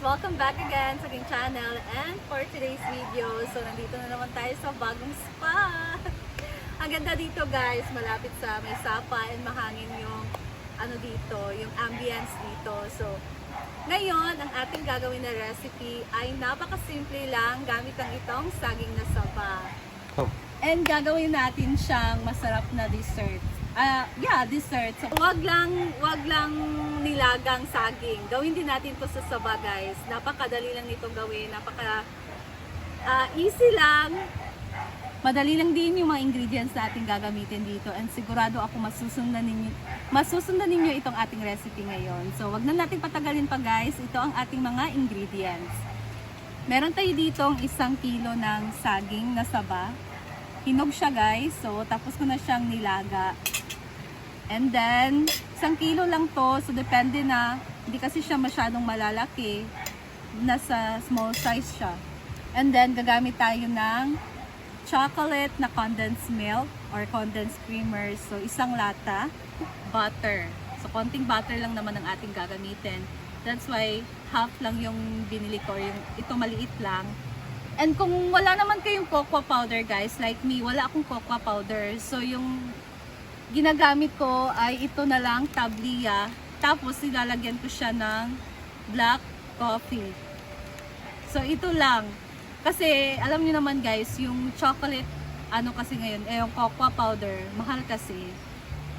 Welcome back again sa aking channel. And for today's video, so nandito na naman tayo sa bagong spa. Ang ganda dito guys, malapit sa may sapa and mahangin yung dito, yung ambience dito. So ngayon, ang ating gagawin na recipe ay napakasimple lang gamit ang itong saging na saba. And gagawin natin siyang masarap na dessert. Dessert. So, wag lang nilagang saging. Gawin din natin to sa saba, guys. Napakadali lang nitong gawin. Easy lang. Madali lang din yung mga ingredients na ating gagamitin dito. And sigurado ako masusundan ninyo itong ating recipe ngayon. So, wag na natin patagalin pa, guys. Ito ang ating mga ingredients. Meron tayo ditong 1 kilo ng saging na saba. Hinog siya, guys. So, tapos ko na siyang nilaga. And then, 1 kilo lang to. So, depende na. Hindi kasi siya masyadong malalaki. Nasa small size siya. And then, gagamit tayo ng chocolate na condensed milk or condensed creamer. So, 1 lata. Butter. So, konting butter lang naman ang ating gagamitin. That's why, half lang yung binili ko. Ito maliit lang. And kung wala naman kayong cocoa powder, guys, like me, wala akong cocoa powder. So, yung ginagamit ko ay ito na lang, tabliya. Tapos, nilalagyan ko siya ng black coffee. So, ito lang. Kasi, alam niyo naman, guys, yung chocolate, kasi ngayon, yung cocoa powder, mahal kasi.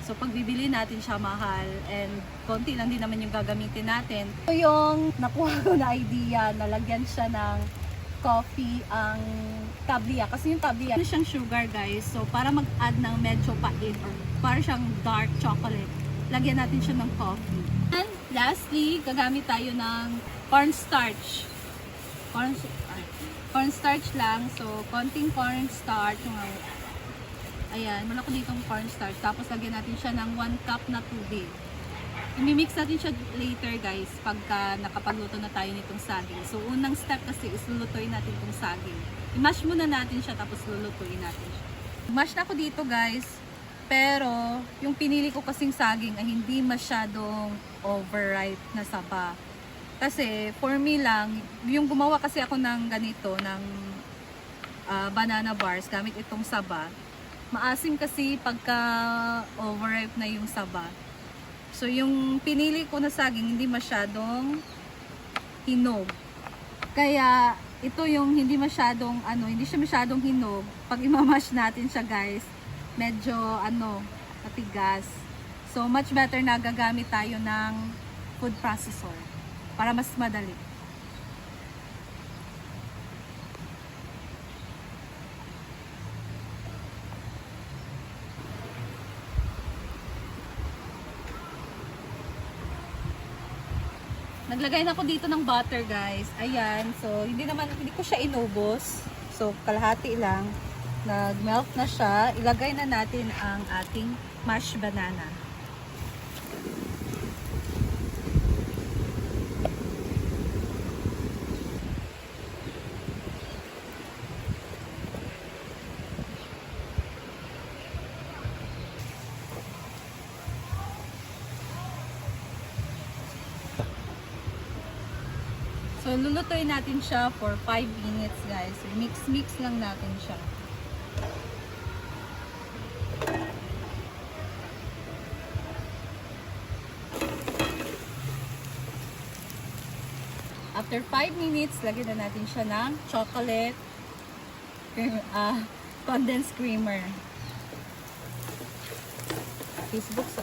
So, pag bibili natin siya, mahal. And, konti lang din naman yung gagamitin natin. So, yung nakuha ko na idea, nalagyan siya ng coffee ang tabliya. Kasi yung tabliya, ano siyang sugar, guys. So, para mag-add ng medyo pait or para siyang dark chocolate, lagyan natin siya ng coffee. And lastly, gagamit tayo ng cornstarch. Cornstarch lang. So, konting cornstarch. Ayan, wala ko ditong cornstarch. Tapos, lagyan natin siya ng 1 cup na tubig. I-mix natin siya later, guys, pagka nakapagluto na tayo nitong saging. So, unang step kasi is lulutuin natin itong saging. I-mash muna natin siya, tapos lulutuin natin siya. Mash na ako dito, guys. Pero, yung pinili ko kasing saging ay hindi masyadong overripe na saba. Kasi, for me lang, yung gumawa kasi ako ng ganito, ng banana bars, gamit itong saba. Maasim kasi pagka overripe na yung saba. So, yung pinili ko na saging, hindi masyadong hinog. Kaya, ito yung hindi masyadong, hindi siya masyadong hinog. Pag imamash natin siya, guys, medyo, matigas. So, much better na gagamit tayo ng food processor para mas madali. Naglagay na ako dito ng butter, guys. Ayan. So, hindi ko siya inubos. So, kalahati lang. Nag-melt na siya. Ilagay na natin ang ating mashed banana. So, lulutuin natin siya for 5 minutes, guys. So, mix lang natin siya. After 5 minutes, lagyan na natin siya ng chocolate condensed creamer. Facebook sa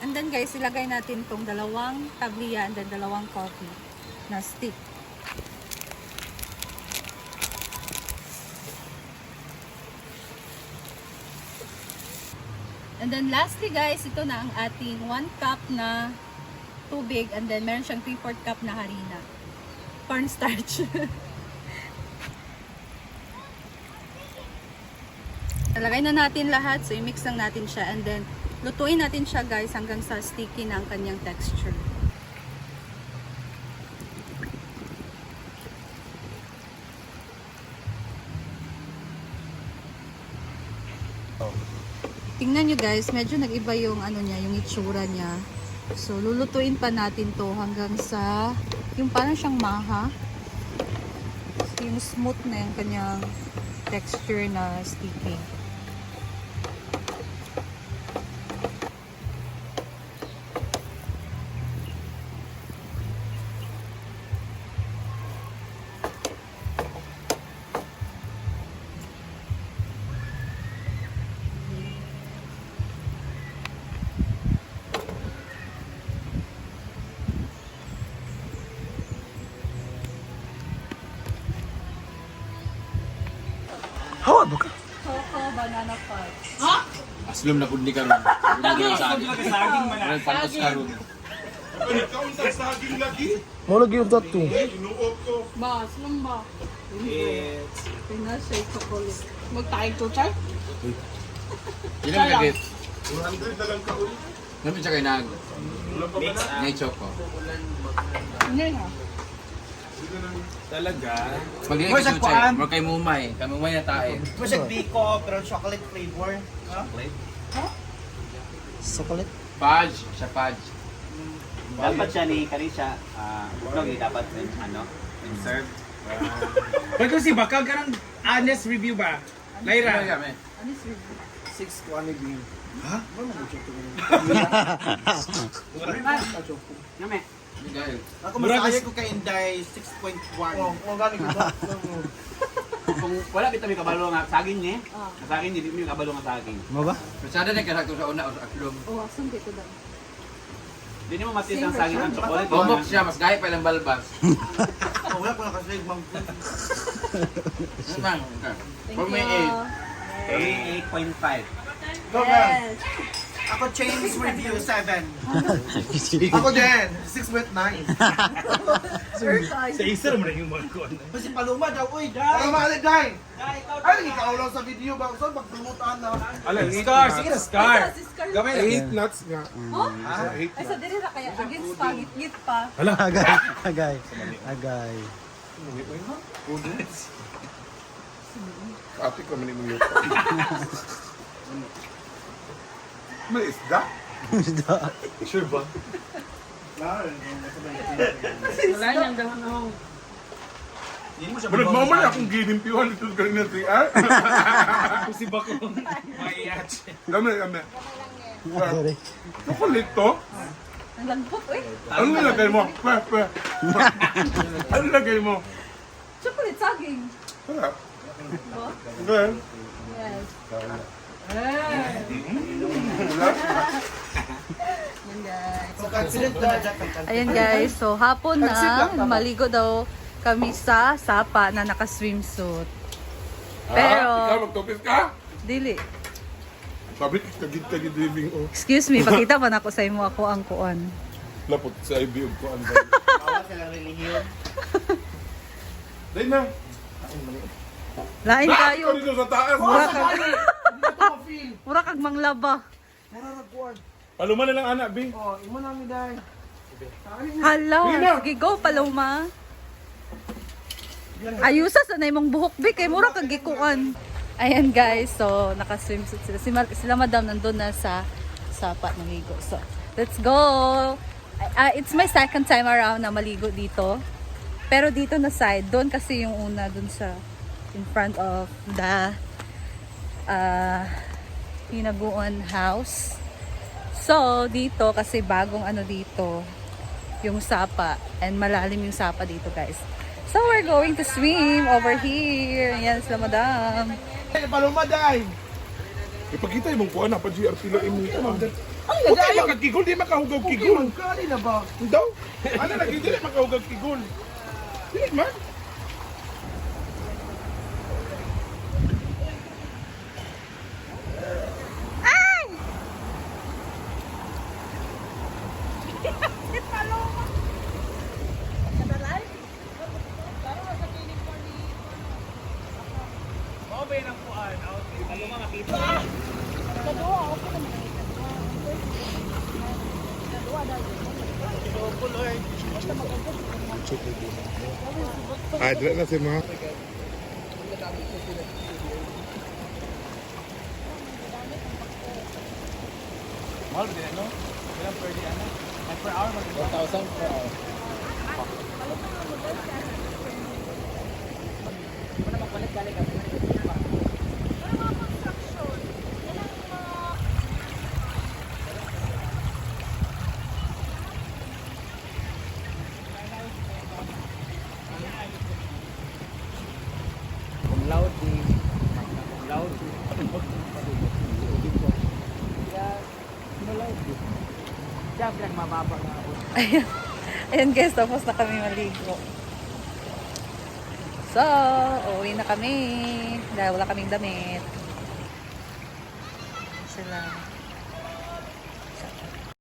And then, guys, ilagay natin itong 2 tabliya and then 2 coffee na stick. And then lastly, guys, ito na ang ating 1 cup na tubig and then meron siyang 3/4 cup na harina. Cornstarch. Talagay na natin lahat. So, i-mix lang natin siya and then lutuin natin siya, guys, hanggang sa sticky na ang kanyang texture. Tingnan nyo guys, medyo nag-iba yung ano niya, yung itsura niya. So lulutuin pa natin to hanggang sa yung parang siyang maha. So, yung smooth na yung kanyang texture na sticky. Hawa ba ka? Coco banana fudge. Aslam na pud ni karon. Saging saging man. Wala pantos karon. Mo lagi yung tattoo. Ba, saan ba? It's Pinasay chocolate. Magtaig to, Chay? ilang kagit. Namin siya kay nag Mix ngay choco. Hindi na. talaga. Pag Mo siya dili kuan. mo kay mumay, kamumay na tae. Mo siya biko pero chocolate flavor. Chocolate? Chocolate. Fudge, siya fudge. Dapat siya ni Karisha, vlog dapat serve. Pero si baka ka ng honest review ba? Lyra. Kami. 6 ko ano din. Name. Dahil Ako masaya ko kay Inday 6.1. Kung wala kita may kabalo nga saging ni. Sa saging hindi may kabalo nga saging. Mo ba? Masada na kasakto sa una o sa aklom. Oh, asam dito daw. Hindi mo matis ang saging ng chocolate. Bumok siya, mas gaya pa ilang balbas. Wala ko na kasi mang Ano Thank For me, you. 8.5. Yes. Ako Chains review 7. Ako din 6.9. Sa isa mo na yung mga kuan. Kasi paluma daw, uy, dai. Paluma ulit, dai. Ay, ikaw lang sa video ba? So, magtumutan na. Alam, scar, sige na scar. Gamay na. 8 nuts nga. Oh? Ay, sa dili na kaya. Against pa, git pa. Agay. Agay. Ate ko man yung lupa. May isda? Sure ba? Wala niyang daman akong. Bulag mo man akong ginimpiwan dito sa kanina si ah. Si Bako. Mayat. Dami. Sorry. Chocolate to? Ang lagbot, uy. Ano nilagay mo? Ano nilagay mo? Chocolate saging. Wala. Then, Yes. Yan guys. So, confident ka, Jack. Ayan guys, so hapon na, maligo daw kami sa sapa na naka-swimsuit. Pero, ikaw magtopis ka? dili. Sabi, kagid living oh. Excuse me, pakita pa na ako sa imo ako ang kuan. Lapot sa IB ko ang Bawal ka lang relihiyon. Dahil na. Lain kayo. Dito sa taas. Mura kag manglaba. Paluma na lang anak, Bing. Oh, imo na mi dai. Hello, Sige na. sige go Paloma. Ayusa sa na imong buhok bi kay mura kag gikuan. Ayan guys, so naka-swimsuit sila. Sila madam nandun na sa sapa naligo. So, let's go. It's my second time around na maligo dito. Pero dito na side, doon kasi yung una doon sa in front of the Hinaguan house. So, dito kasi bagong ano dito yung sapa and malalim yung sapa dito guys. So, we're going to swim over here. Ayan sila madam. Paluma dai. Ipakita yung kuha na pa GR pila imo. Ay, dai makakigol di makahugaw kigol. Kali na ba? Daw. Ano lagi dili makahugaw kigol. Dili man. Ay, dili na si mga. Mahal din ano? Ilang per day ano? Like per hour mag 1,000 per hour. Ayan guys, tapos na kami maligo. So, uwi na kami. Dahil wala kaming damit. Sila.